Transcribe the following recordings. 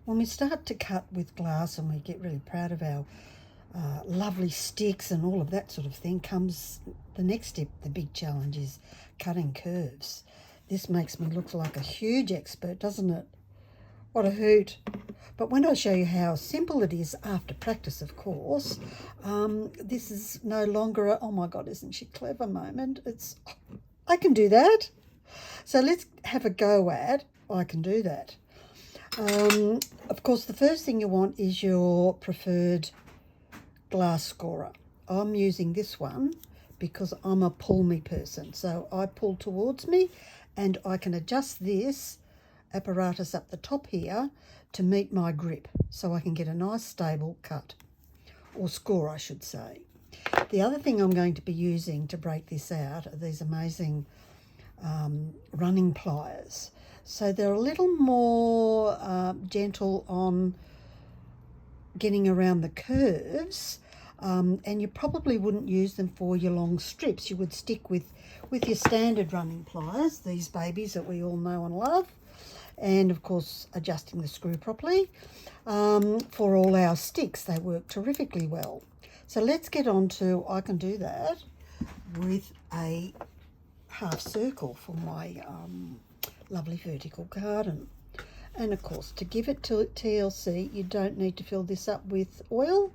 when we start to cut with glass and we get really proud of our lovely sticks and all of that sort of thing, comes the next step. The big challenge is cutting curves. This makes me look like a huge expert, doesn't it? What a hoot. But when I show you how simple it is after practice, of course, this is no longer a, oh my God, isn't she clever moment. It's, I can do that. So let's have a go at, I can do that. Of course, the first thing you want is your preferred glass scorer. I'm using this one because I'm a pull me person. So I pull towards me and I can adjust this apparatus up the top here to meet my grip so I can get a nice stable cut, or score I should say. The other thing I'm going to be using to break this out are these amazing running pliers. So they're a little more gentle on getting around the curves, and you probably wouldn't use them for your long strips. You would stick with your standard running pliers, these babies that we all know and love, and of course adjusting the screw properly. For all our sticks, they work terrifically well. So let's get on to, I can do that with a half circle for my lovely vertical garden. And of course, to give it to TLC, you don't need to fill this up with oil.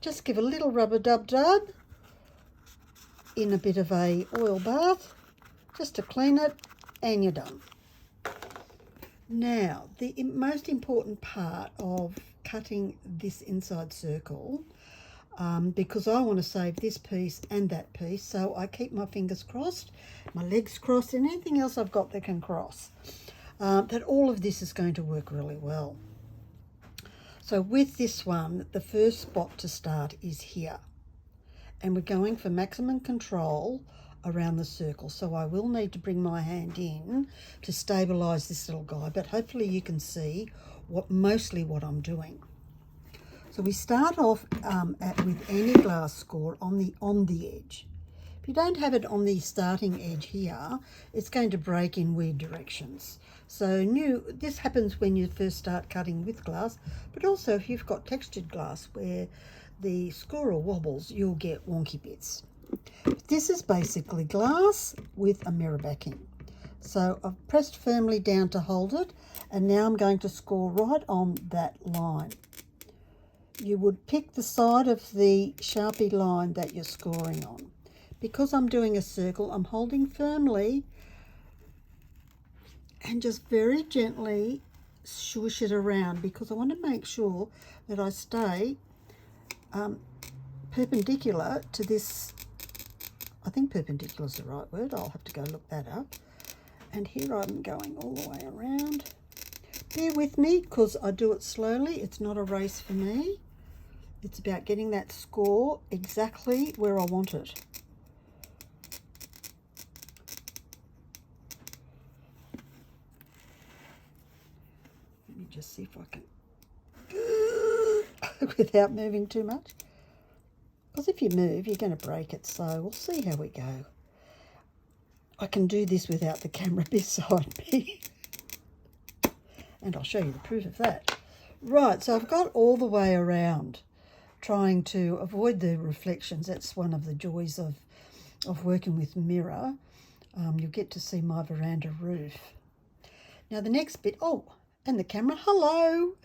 Just give a little rub-a-dub-dub in a bit of a oil bath just to clean it, and you're done. Now, the most important part of cutting this inside circle, because I want to save this piece and that piece, so I keep my fingers crossed, my legs crossed, and anything else I've got that can cross, that all of this is going to work really well. So with this one, the first spot to start is here, and we're going for maximum control around the circle. So I will need to bring my hand in to stabilize this little guy, but hopefully you can see mostly what I'm doing. So we start off with any glass score on the edge. If you don't have it on the starting edge here, it's going to break in weird directions. So this happens when you first start cutting with glass, but also if you've got textured glass where the scorer wobbles, you'll get wonky bits. This is basically glass with a mirror backing. So I've pressed firmly down to hold it, and now I'm going to score right on that line. You would pick the side of the Sharpie line that you're scoring on. Because I'm doing a circle, I'm holding firmly and just very gently swish it around, because I want to make sure that I stay perpendicular to this. I think perpendicular is the right word. I'll have to go look that up. And here I'm going all the way around. Bear with me because I do it slowly. It's not a race for me. It's about getting that score exactly where I want it. Let me just see if I can, without moving too much. Because if you move, you're going to break it. So we'll see how we go. I can do this without the camera beside me. And I'll show you the proof of that. Right, so I've got all the way around, trying to avoid the reflections. That's one of the joys of working with mirror. You'll get to see my veranda roof. Now the next bit, oh, and the camera, hello.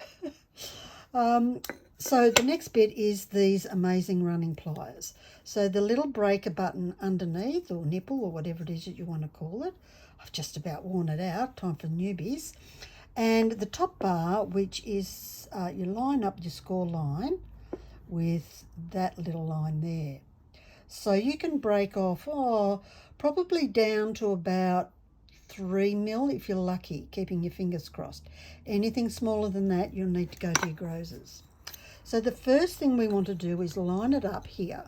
So the next bit is these amazing running pliers. So the little breaker button underneath, or nipple, or whatever it is that you want to call it. I've just about worn it out, time for newbies. And the top bar, which is, you line up your score line with that little line there. So you can break off, probably down to about 3 mil if you're lucky, keeping your fingers crossed. Anything smaller than that, you'll need to go to your grozers. So the first thing we want to do is line it up here.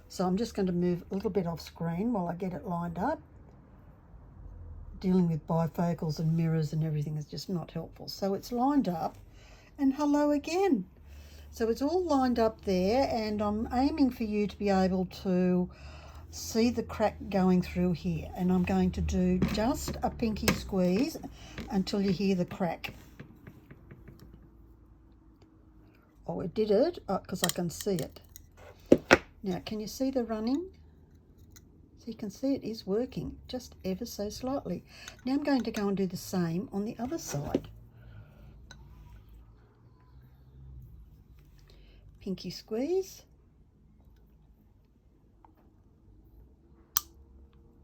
So I'm just going to move a little bit off screen while I get it lined up. Dealing with bifocals and mirrors and everything is just not helpful. So it's lined up, and hello again. So it's all lined up there, and I'm aiming for you to be able to see the crack going through here. And I'm going to do just a pinky squeeze until you hear the crack. Oh, it did it because I can see it. Now, can you see the running? So you can see it is working just ever so slightly. Now I'm going to go and do the same on the other side. Pinky squeeze.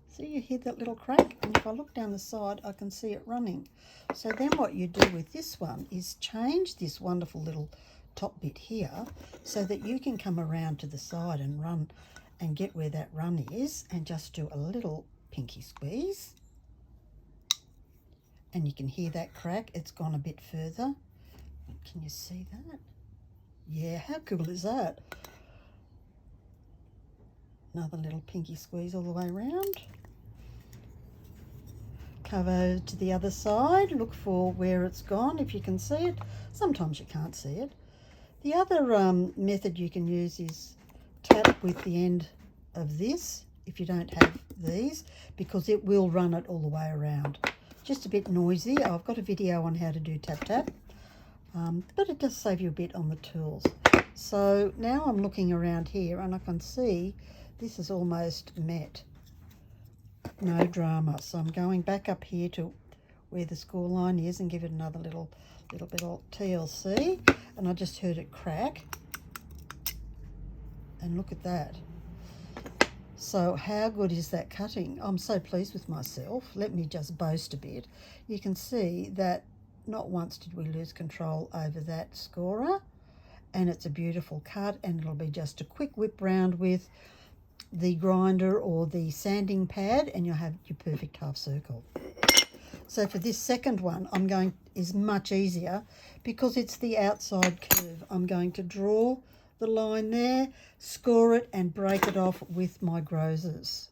See, you hear that little crack? And if I look down the side, I can see it running. So then what you do with this one is change this wonderful little top bit here so that you can come around to the side and run and get where that run is and just do a little pinky squeeze. And you can hear that crack. It's gone a bit further. Can you see that? Yeah, how cool is that? Another little pinky squeeze all the way around. Cover to the other side. Look for where it's gone, if you can see it. Sometimes you can't see it. The other method you can use is tap with the end of this, if you don't have these, because it will run it all the way around. Just a bit noisy. I've got a video on how to do tap tap, but it does save you a bit on the tools. So now I'm looking around here and I can see this is almost met. No drama. So I'm going back up here to where the score line is and give it another little bit of TLC, and I just heard it crack. And look at that. So how good is that cutting? I'm so pleased with myself. Let me just boast a bit. You can see that not once did we lose control over that scorer, and it's a beautiful cut, and it'll be just a quick whip round with the grinder or the sanding pad and you'll have your perfect half circle. So for this second one, is much easier because it's the outside curve. I'm going to draw the line there, score it and break it off with my grosses.